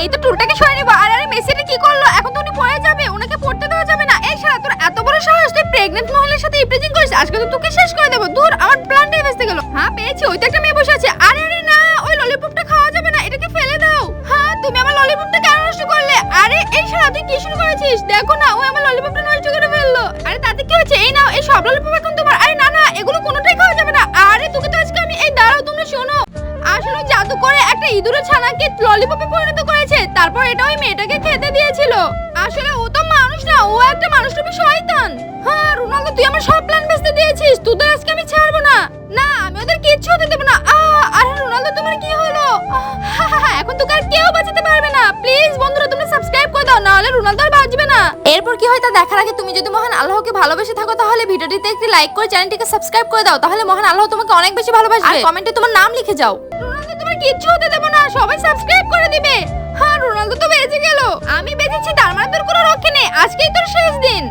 এই তো টুলটাকে সরিয়ে নিব। আর আরে মেসিটা কি করলো? এখন তো উনি পড়ে যাবে, ওনাকে পড়তে দেওয়া যাবে না। এই শালা তোর এত বড় সাহস, তুই প্রেগন্যান্ট মহিলার সাথে ইপ্রেজিং করিস? আজকে তো তোকে শেষ করে দেব। দূর, আমার প্ল্যানটাই ভেস্তে গেল। হ্যাঁ পেয়েছি, ওই তো একটা মেয়ে বসে আছে। আরে আরে না, ওই ললিপপটা খাওয়া যাবে না, এটাকে ফেলে দাও। হ্যাঁ তুমি আমার ললিপপটা কেন নষ্ট করলে? আরে এই শালা তুই কি শুরু করেছিস? দেখো না, ও আমার ললিপপটা নষ্ট করে ফেললো। আরে তাতে কি হয়েছে? এই নাও, এই সব ললিপপ এখন তোমার। আরে না না, এগুলো কোনোটাই খাওয়া যাবে না। আরে তোকে তো আজকে আমি, এই দাঁড়াও তোমরা শোনো। আসলে জাদু করে একটা ইঁদুরের ছানাকে ললিপপে পরিণত করেছে, তারপর এটা ওই মেয়েটাকে খেতে দিয়েছিল। আসলে ও তো মানুষ না, ও একটা মানুষরূপী শয়তান। হ্যাঁ রোনালদো, তুই আমার সব প্ল্যান ভেস্তে দিয়েছিস। তোদের আজকে আমি ছাড়বো না। না আমি ওদের কিচ্ছু হতে দেবো না। আরে রোনালদো তোমার কি হলো? এখন তোকে আর কেউ বাঁচাতে পারবে না। প্লিজ বন্ধুরা তোমরা সাবস্ক্রাইব করে দাও, না হলে রোনালদো আর বাঁচবে না। এরপর কি হয় তা দেখার আগে তুমি যদি মহান আল্লাহকে ভালোবেসে থাকো তাহলে ভিডিওটিতে একটি লাইক করে চ্যানেলটিকে সাবস্ক্রাইব করে দাও, তাহলে মহান আল্লাহ তোমাকে অনেক বেশি ভালোবাসবে। আর কমেন্টে তোমার নাম লিখে যাও। রোনালদো তোমার কিচ্ছু হতে দেবো না, সবাই সাবস্ক্রাইব করে দিবে। হ্যাঁ রোনালদো তো বেঁচে গেল। আমি বেঁচেছি, তার মানে তোর কোনো রক্ষে নেই। আজকেই তোর শেষ দিন।